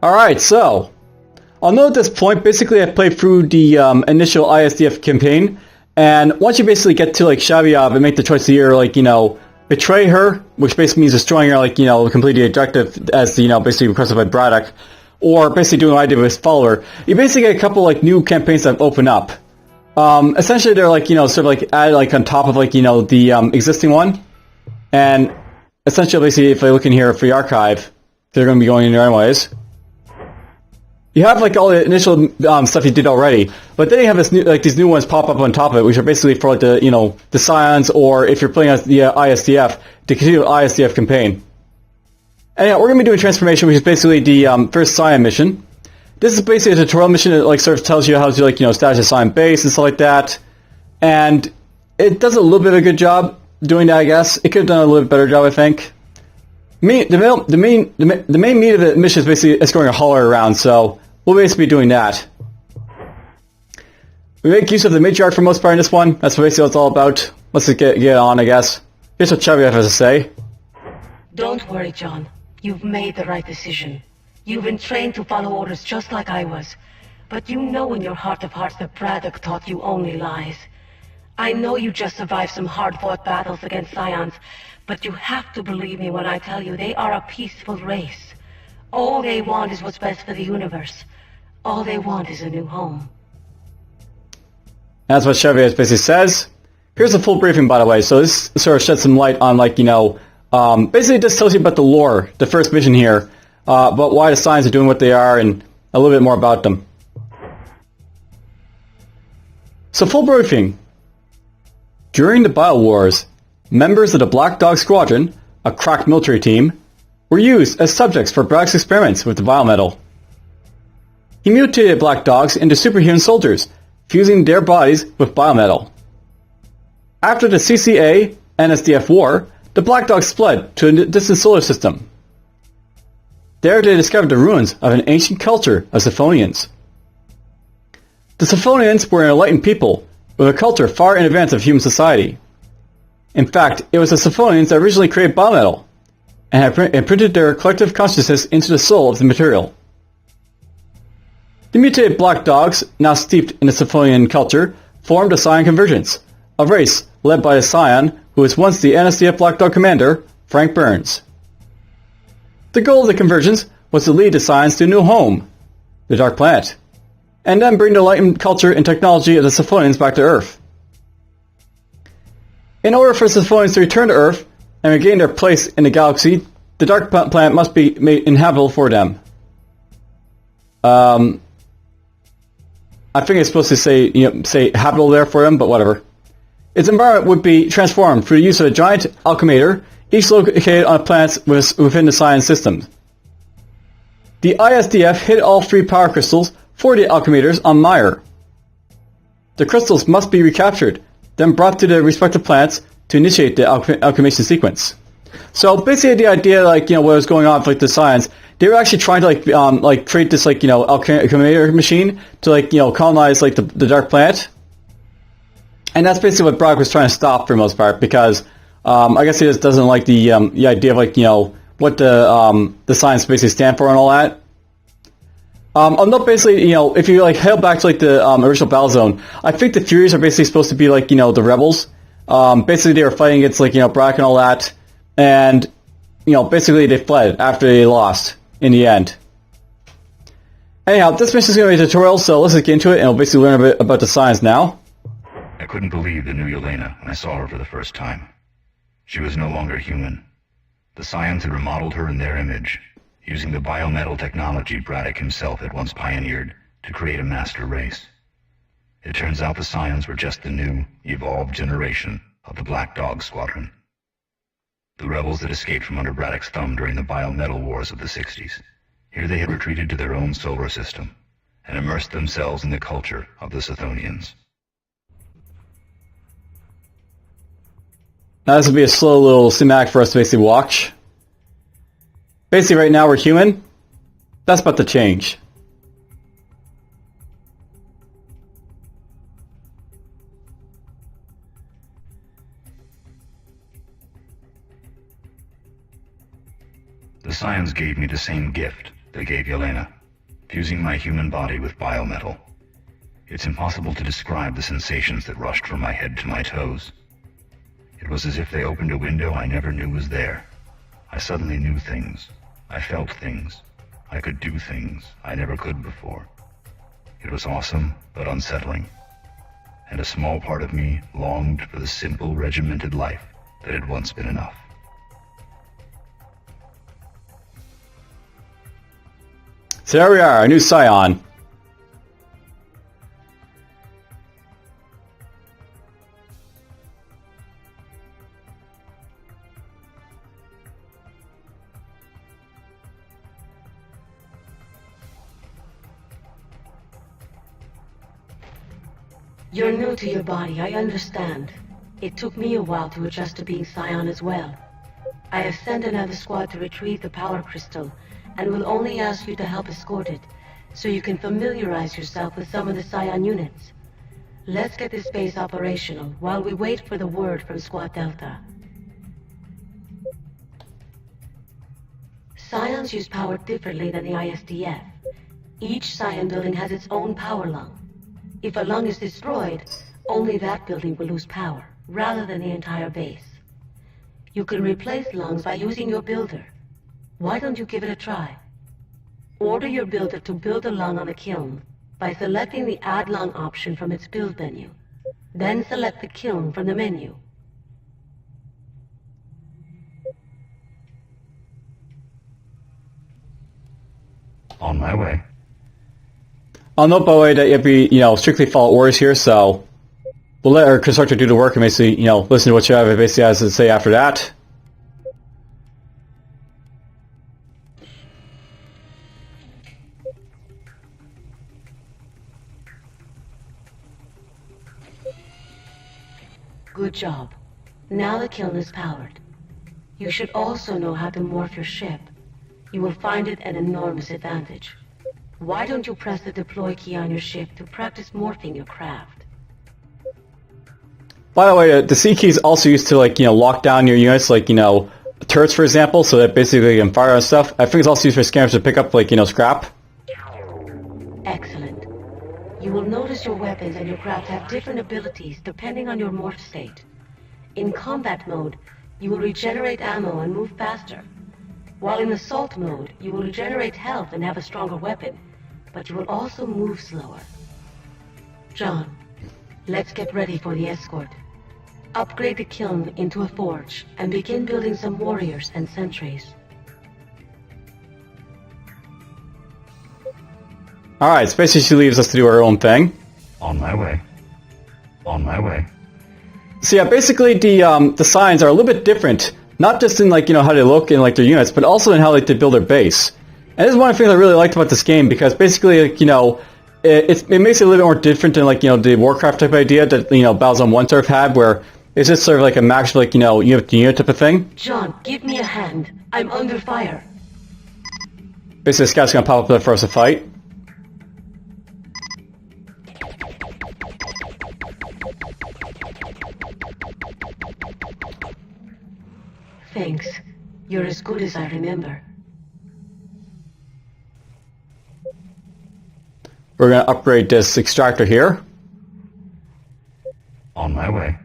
Alright, so I'll note at this point, basically I played through the initial ISDF campaign, and once you basically get to like Shaviab and make the choice to either like, betray her, which basically means destroying her, like, complete the objective as, basically requested by Braddock, or basically doing what I did with his follower, you basically get a couple like new campaigns that open up. Essentially they're like, sort of like added like on top of like, the existing one, and essentially basically if I look in here for the archive, they're going to be going in there anyways. You have like all the initial stuff you did already, but then you have this new, like these new ones pop up on top of it, which are basically for like the the Scions, or if you're playing as the ISDF, to continue the ISDF campaign. Anyhow, we're gonna be doing transformation, which is basically the first Scion mission. This is basically a tutorial mission that like sort of tells you how to like establish a Scion base and stuff like that, and it does a little bit of a good job doing that. I guess it could have done a little bit better job, I think. The main meat of the mission is basically escorting a hauler around, so we'll basically be doing that. We make use of the matriarch for most part in this one. That's basically what it's all about. Let's just get on, I guess. Here's what Chevy has to say. Don't worry, John. You've made the right decision. You've been trained to follow orders just like I was. But you know in your heart of hearts that Braddock taught you only lies. I know you just survived some hard-fought battles against Scions, but you have to believe me when I tell you they are a peaceful race. All they want is what's best for the universe. All they want is a new home. That's what Chevy basically says. Here's a full briefing, by the way, so this sort of sheds some light on, like, basically just tells you about the lore, the first mission here, about why the Scions are doing what they are, and a little bit more about them. So, full briefing. During the Battle Wars, members of the Black Dog Squadron, a crack military team, were used as subjects for Braddock's experiments with the biometal. He mutated Black Dogs into superhuman soldiers, fusing their bodies with biometal. After the CCA and SDF war, the Black Dogs fled to a distant solar system. There they discovered the ruins of an ancient culture of Scionians. The Scionians were an enlightened people, with a culture far in advance of human society. In fact, it was the Scionians that originally created biometal, and had imprinted their collective consciousness into the soul of the material. The mutated Black Dogs, now steeped in the Scionian culture, formed a Scion Convergence, a race led by a Scion who was once the NSDF Black Dog commander, Frank Burns. The goal of the Convergence was to lead the Scions to a new home, the Dark Planet, and then bring the enlightened culture and technology of the Scionians back to Earth. In order for the Scionians to return to Earth and regain their place in the galaxy, the Dark Planet must be made inhabitable for them. I think it's supposed to say, say habitable there for them, but whatever. Its environment would be transformed through the use of a giant alchemator, each located on a planet within the Scion system. The ISDF hid all 3 power crystals for the alchemators on Myre. The crystals must be recaptured, then brought to the respective planets to initiate the alchemation sequence. So basically the idea, like, what was going on with like the Scions, they were actually trying to create this alchemator machine to colonize like the Dark Planet. And that's basically what Braddock was trying to stop for the most part, because I guess he just doesn't like the idea of what the Scions basically stand for and all that. I'll note basically, if you hail back to the original Battlezone, I think the Furies are basically supposed to be the rebels. Basically they were fighting against Braddock and all that, and basically they fled after they lost in the end. Anyhow, this mission is going to be a tutorial, so let's just get into it, and we'll basically learn a bit about the Scions now. I couldn't believe the new Yelena when I saw her for the first time. She was no longer human. The Scions had remodeled her in their image, using the biometal technology Braddock himself had once pioneered to create a master race. It turns out the Scions were just the new, evolved generation of the Black Dog Squadron. The rebels that escaped from under Braddock's thumb during the biometal wars of the 60s. Here they had retreated to their own solar system and immersed themselves in the culture of the Scionians. Now this will be a slow little cinematic for us to basically watch. Basically right now we're human. That's about to change. The Scions gave me the same gift they gave Yelena, fusing my human body with biometal. It's impossible to describe the sensations that rushed from my head to my toes. It was as if they opened a window I never knew was there. I suddenly knew things. I felt things. I could do things I never could before. It was awesome, but unsettling. And a small part of me longed for the simple, regimented life that had once been enough. So there we are, a new Scion. You're new to your body, I understand. It took me a while to adjust to being Scion as well. I have sent another squad to retrieve the power crystal, and will only ask you to help escort it, so you can familiarize yourself with some of the Scion units. Let's get this base operational while we wait for the word from Squad Delta. Scions use power differently than the ISDF. Each Scion building has its own power lung. If a lung is destroyed, only that building will lose power, rather than the entire base. You can replace lungs by using your builder. Why don't you give it a try? Order your builder to build a lung on a kiln by selecting the Add Lung option from its build menu. Then select the kiln from the menu. On my way. I'll note, by the way, that you have to be, strictly follow orders here, so we'll let our constructor do the work and basically, listen to what you have basically has to say after that. Good job. Now the kiln is powered. You should also know how to morph your ship. You will find it an enormous advantage. Why don't you press the deploy key on your ship to practice morphing your craft? By the way, the C key is also used to, lock down your units, turrets, for example, so that basically you can fire on stuff. I think it's also used for scanners to pick up, scrap. Excellent. You will notice your weapons and your craft have different abilities depending on your morph state. In combat mode, you will regenerate ammo and move faster. While in assault mode, you will regenerate health and have a stronger weapon, but you will also move slower. John, let's get ready for the escort. Upgrade the kiln into a forge and begin building some warriors and sentries. Alright, so basically she leaves us to do our own thing. On my way. On my way. So yeah, basically the Scions are a little bit different. Not just in how they look and their units, but also in how they build their base. And this is one of the things I really liked about this game, because basically it makes it a little bit more different than the Warcraft type idea that Battlezone 1 sort of had, where it's just sort of a max of unit to unit type of thing. John, give me a hand. I'm under fire. Basically, this guy's gonna pop up there for us to fight. Thanks. You're as good as I remember. We're gonna upgrade this extractor here. On my way.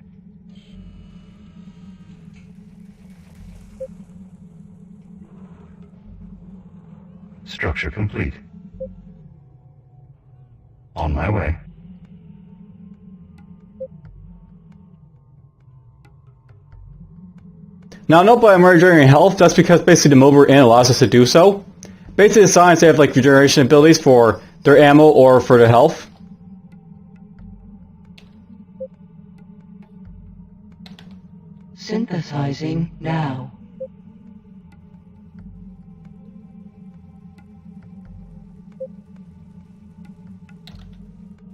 Structure complete. On my way. Now, note by regenerating health, that's because basically the mode we're in allows us to do so. Basically, the Scions, they have regeneration abilities for their ammo or for their health. Synthesizing now.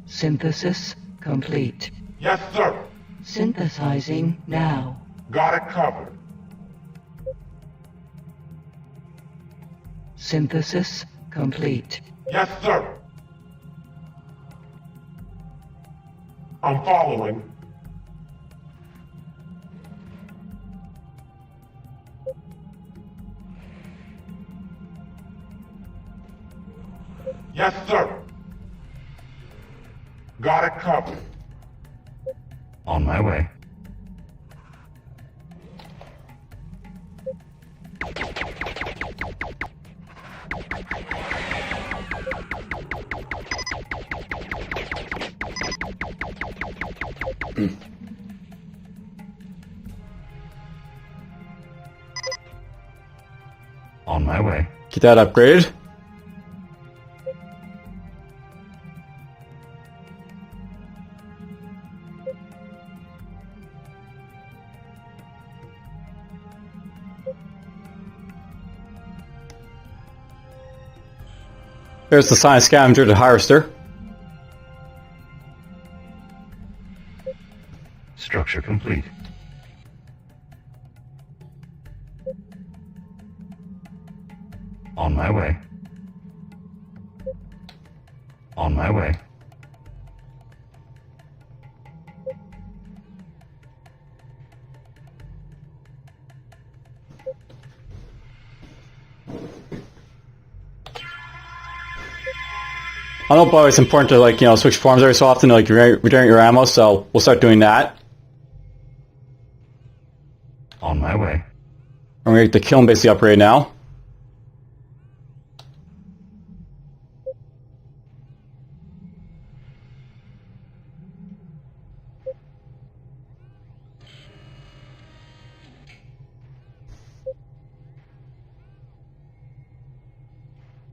Synthesis complete. Yes, sir. Synthesizing now. Got it covered. Synthesis complete. Yes, sir. I'm following. Yes, sir. Got it covered. On my way. On my way. Get that upgraded. There's the Scion Scavenger, the Harvester. Structure complete. On my way. On my way. I know, but it's important to, like, you know, switch forms every so often to, like, regenerate your ammo, so we'll start doing that. On my way. I'm gonna get the kiln basically upgrade now.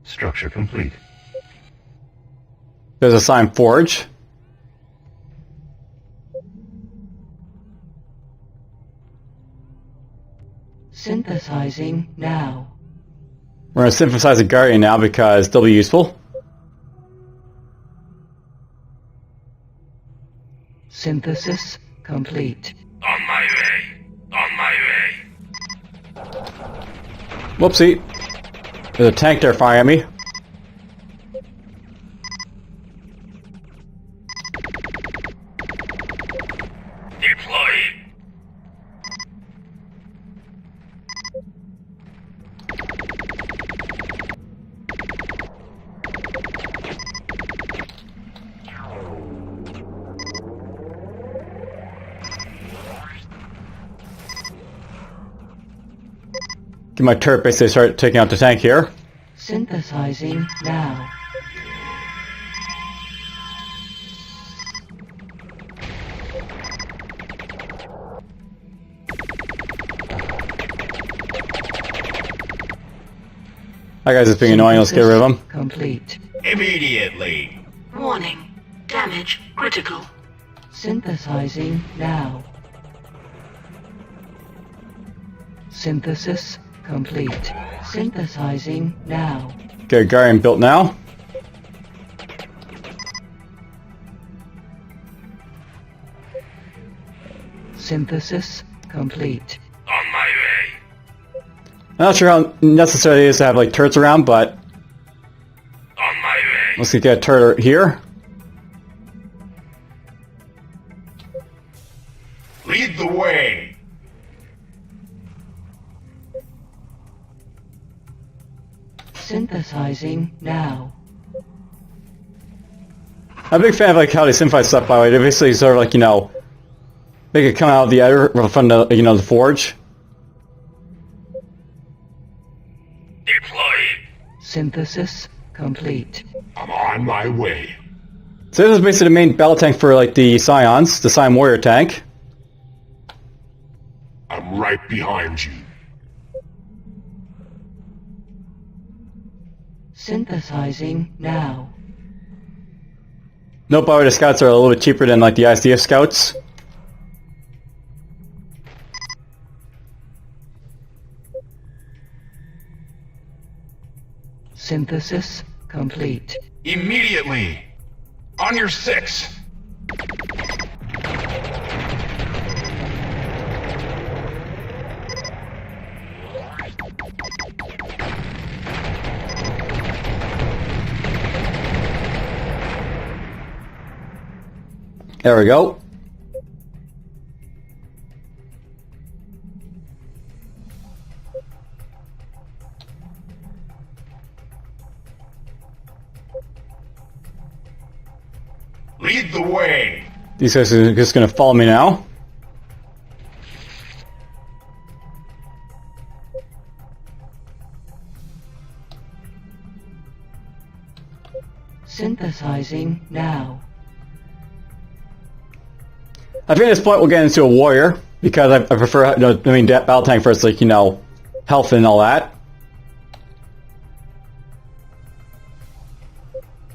Structure complete. There's a Scion Forge. Synthesizing now. We're gonna synthesize a Guardian now because they'll be useful. Synthesis complete. On my way. On my way. Whoopsie. There's a tank there firing at me. Deploying. Get my turret basically start taking out the tank here. Synthesizing now. That guy's just being annoying, let's get rid of him. Complete. Immediately. Warning. Damage critical. Synthesizing now. Synthesis complete. Synthesizing now. Get a Guardian built now. Synthesis complete. On my way. I'm not sure how necessary it is to have, like, turrets around, but On my way. let's get a turret here. Lead the way. Synthesizing now. I'm a big fan of, like, how they simplify stuff, by the way. They basically sort of, like, you know, make it come out of the editor from the, you know, the forge. Deploying. Synthesis complete. I'm on my way. So this is basically the main battle tank for, like, the Scions, the Scion Warrior tank. I'm right behind you. Synthesizing now. Note, by the way, the scouts are a little bit cheaper than, like, the ISDF scouts. Synthesis complete. Immediately. On your 6. There we go. Lead the way. These guys are just gonna follow me now. Synthesizing now. I think at this point we'll get into a warrior, because I prefer, battle tank first, like, health and all that.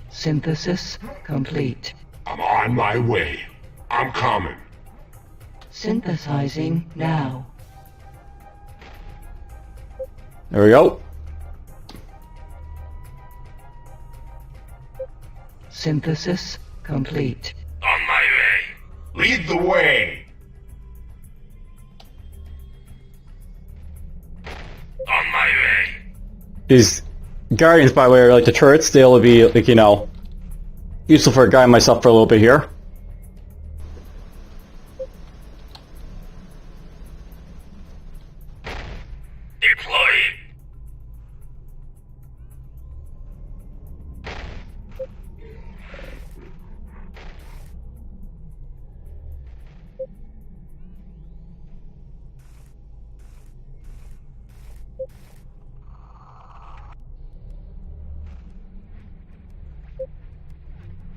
Synthesis complete. I'm on my way. I'm coming. Synthesizing now. There we go. Synthesis complete. On my way. Lead the way. On my way. These guardians, by the way, are like the turrets. They'll be, like, useful for guiding myself for a little bit here. Deploying.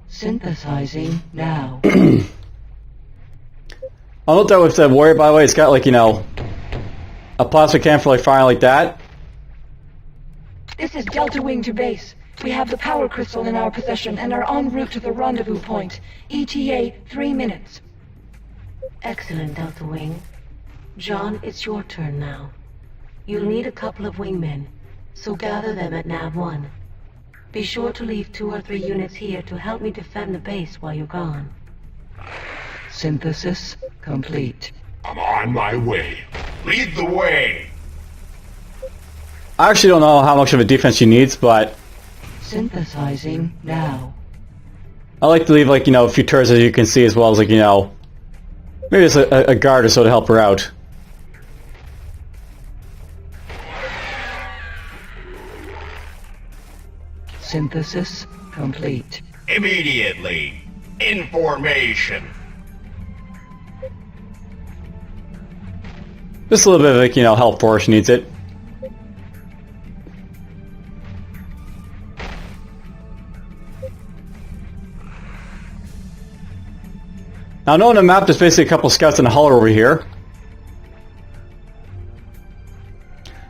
Synthesizing now. I'll note that with the warrior, by the way, it's got, like, a plasma can for, like, firing like that. This is Delta Wing to base. We have the power crystal in our possession and are en route to the rendezvous point. ETA 3 minutes. Excellent, Delta Wing. John, it's your turn now. You'll need a couple of wingmen, so gather them at Nav 1. Be sure to leave 2 or 3 units here to help me defend the base while you're gone. Synthesis complete. I'm on my way. Lead the way. I actually don't know how much of a defense she needs, but Synthesizing now. I like to leave, like, a few turrets, as you can see, as well as, like, maybe it's a guard or so to help her out. Synthesis complete. Immediately. Information. Just a little bit of, like, help for her if she needs it. Now, I know on the map there's basically a couple scouts in the holler over here.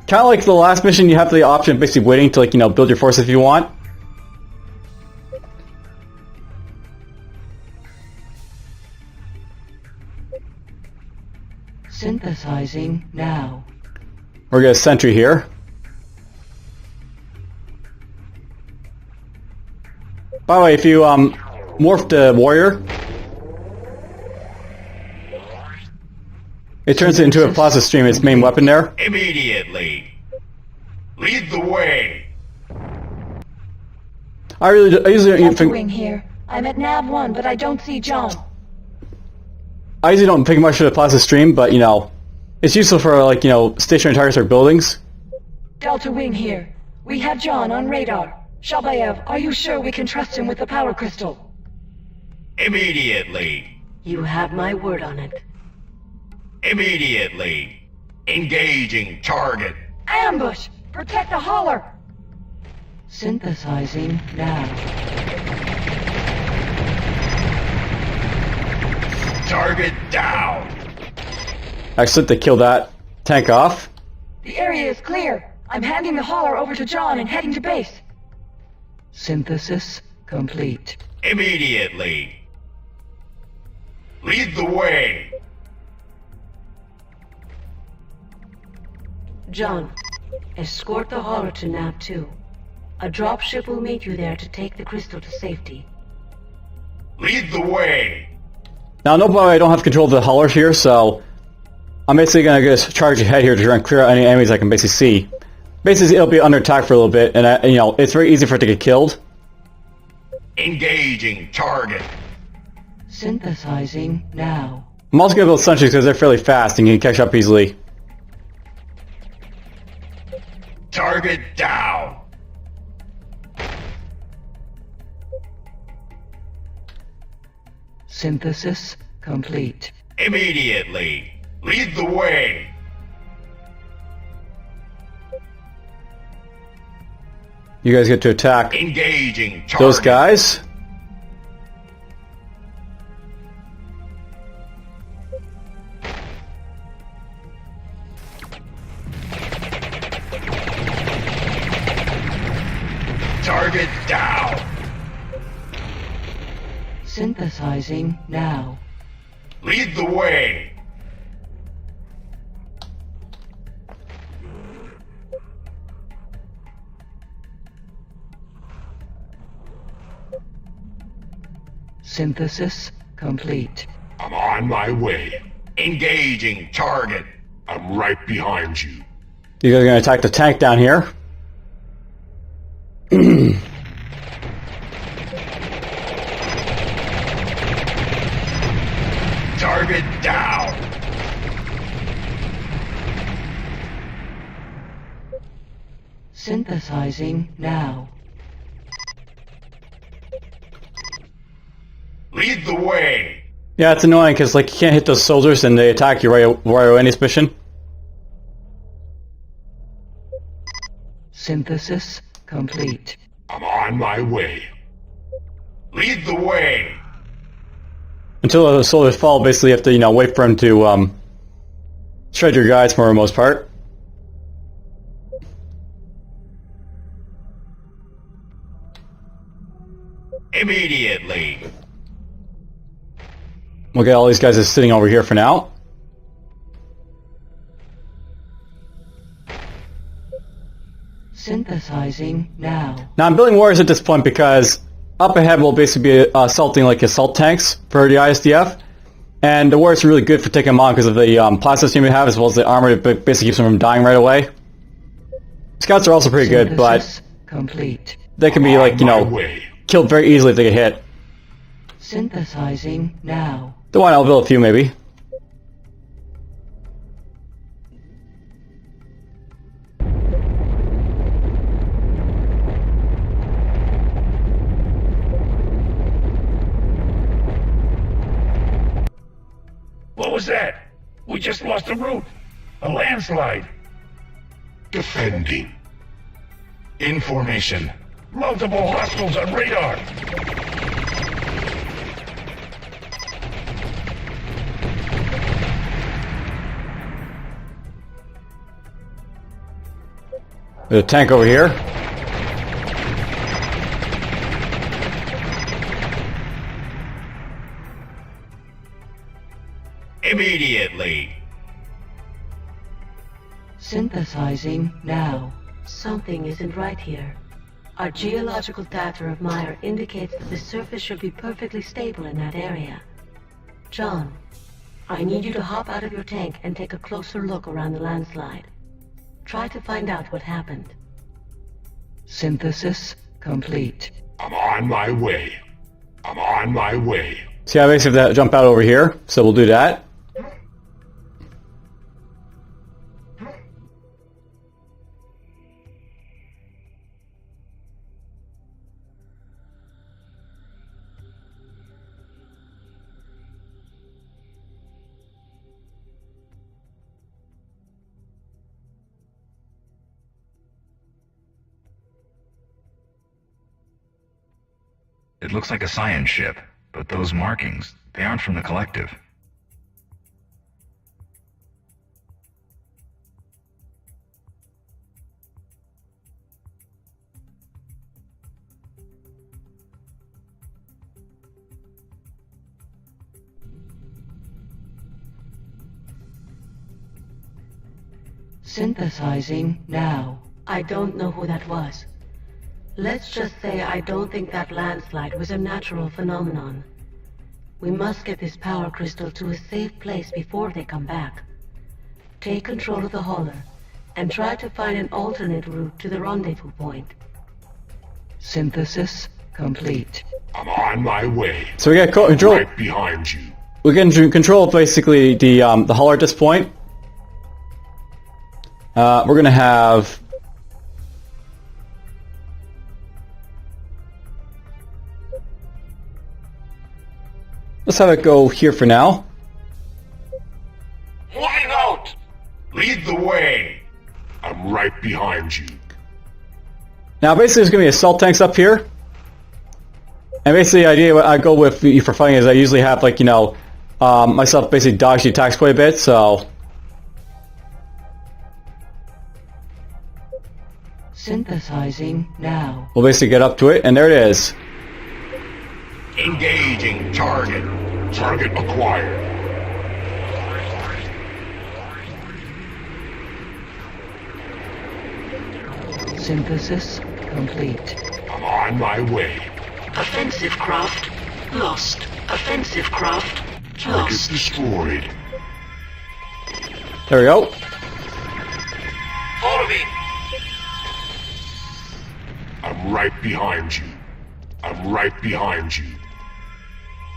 Kind of like the last mission, you have the option of basically waiting to, like, build your force if you want. Synthesizing now. We're gonna sentry here. By the way, if you morph the warrior, it turns it into a plasma stream, its main weapon there. Immediately. Lead the way. I usually don't Delta think, Wing here. I'm at Nav 1, but I don't see John. I usually don't think much of the plasma stream, but it's useful for, like, stationary targets or buildings. Delta Wing here. We have John on radar. Shabayev, are you sure we can trust him with the power crystal? Immediately. You have my word on it. Immediately. Engaging target. Ambush! Protect the holler! Synthesizing now. Target down. Excellent, they killed that tank off. The area is clear. I'm handing the holler over to John and heading to base. Synthesis complete. Immediately. Lead the way. John, escort the holler to Nav 2. A dropship will meet you there to take the crystal to safety. Lead the way. Now, no, I don't have control of the hollers here, so I'm basically gonna just charge ahead here to try and clear out any enemies I can basically see. Basically, it'll be under attack for a little bit, and it's very easy for it to get killed. Engaging target. Synthesizing now. I'm also gonna build sentries because they're fairly fast and can catch up easily. Target down. Synthesis complete. Immediately. Lead the way. You guys get to attack Engaging target. those guys. Target down. Synthesizing now. Lead the way. Synthesis complete. I'm on my way. Engaging target. I'm right behind you. You guys are going to attack the tank down here. Target down. Synthesizing now. Lead the way. Yeah, it's annoying because like you can't hit those soldiers and they attack you right away in this mission. Synthesis complete. I'm on my way. Lead the way. Until the soldiers fall, basically you have to, wait for them to shred your guys for the most part. Immediately. We'll get all these guys just sitting over here for now. Synthesizing now. Now I'm building warriors at this point because up ahead will basically be assaulting like assault tanks for the ISDF. And the warriors are really good for taking them on because of the plasma stream you have as well as the armor that basically keeps them from dying right away. Scouts are also pretty good, but Synthesis complete. they can be like, killed very easily if they get hit. Synthesizing now. Don't want to build a few maybe. What was that? We just lost a route. A landslide. Defending. Information. Multiple hostiles on radar. There's a tank over here. Immediately. Synthesizing now. Something isn't right here. Our geological data of Meyer indicates that the surface should be perfectly stable in that area. John, I need you to hop out of your tank and take a closer look around the landslide. Try to find out what happened. Synthesis complete. I'm on my way. I'm on my way. See, I basically have to jump out over here, so we'll do that. It looks like a Scion ship, but those markings, they aren't from the Collective. Synthesizing now. I don't know who that was. Let's just say I don't think that landslide was a natural phenomenon. We must get this power crystal to a safe place before they come back. Take control of the hauler, and try to find an alternate route to the rendezvous point. Synthesis complete. I'm on my way. So we got control. Right behind you. We can control basically the hauler at this point. We're gonna have. let's have it go here for now. Moving out! Lead the way! I'm right behind you. Now basically there's going to be assault tanks up here. And basically the idea I go with for fighting is I usually have, like, you know, myself basically dodge the attacks quite a bit, so... Synthesizing now. We'll basically get up to it, and there it is. Engaging target. Target acquired. Synthesis complete. I'm on my way. Offensive craft lost. Offensive craft Target lost. destroyed. There we go. Follow me. I'm right behind you. I'm right behind you.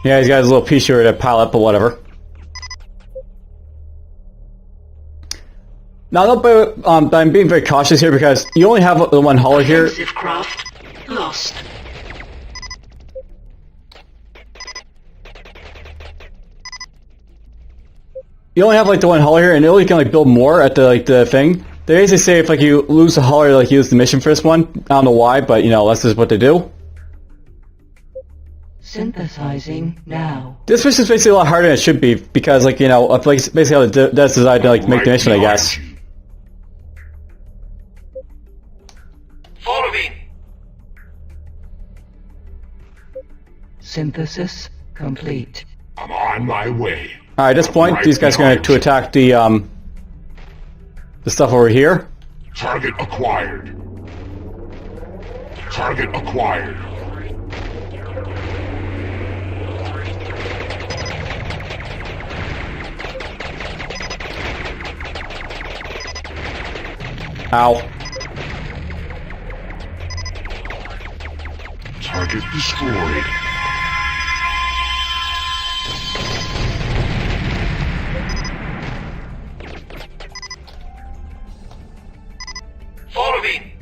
Yeah, he's got his little piece here to pilot, but whatever. Now, I'm being very cautious here because you only have the one hauler here. Offensive craft lost. You only have like the one hauler here, and you only can like build more at the thing. They basically say if like you lose the hauler, like you lose the mission for this one. I don't know why, but you know that's just what they do. Synthesizing now. This mission is basically a lot harder than it should be because, like, you know, like basically how that's designed to like make the mission, I guess. Follow me. Synthesis complete. I'm on my way. All right, at this point, these guys are going to attack the stuff over here. Target acquired. Target acquired. Ow. Target destroyed. Follow me.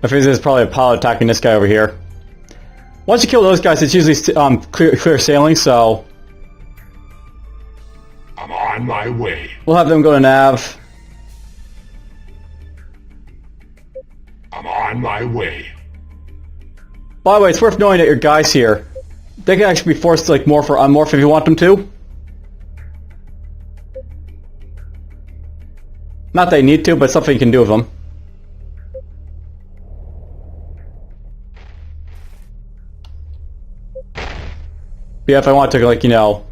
I think there's probably a pilot attacking this guy over here. Once you kill those guys, it's usually clear sailing, so I'm on my way. we'll have them go to nav. I'm on my way. By the way, it's worth knowing that your guys here, they can actually be forced to like morph or unmorph if you want them to. Not that you need to, but something you can do with them. But yeah, if I want to, like, you know,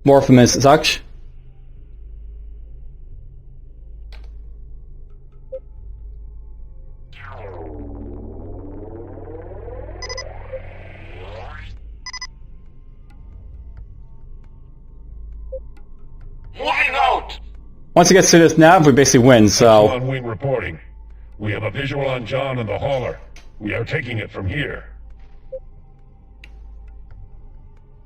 morph them as such. Moving out. Once it gets to this nav, we basically win, so... On wing reporting. We have a visual on John and the hauler. We are taking it from here.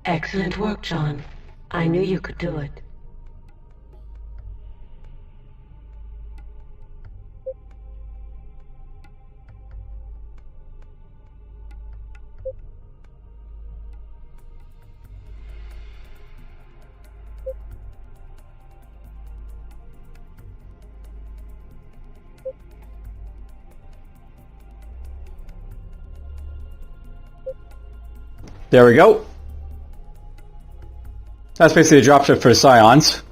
Excellent work, John. I knew you could do it. There we go. That's basically the dropship for the Scions.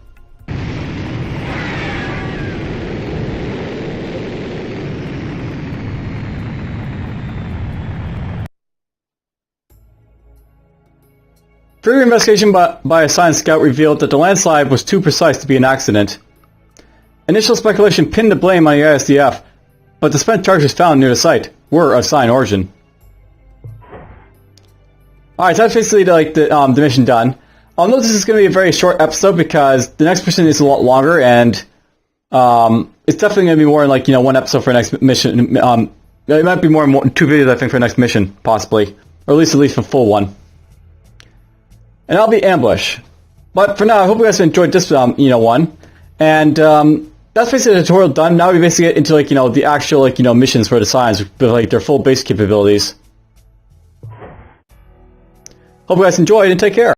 Further investigation by a Scion scout revealed that the landslide was too precise to be an accident. Initial speculation pinned the blame on the ISDF, but the spent charges found near the site were of Scion origin. Alright, so that's basically the mission done. I'll note this is going to be a very short episode because the next mission is a lot longer, and it's definitely going to be more like, you know, one episode for the next mission. It might be more 2 videos, I think, for the next mission, possibly. Or at least a full one. And that'll be ambush. But for now, I hope you guys enjoyed this, one. And that's basically the tutorial done. Now we basically get into the actual missions for the Scions with their full base capabilities. Hope you guys enjoyed and take care.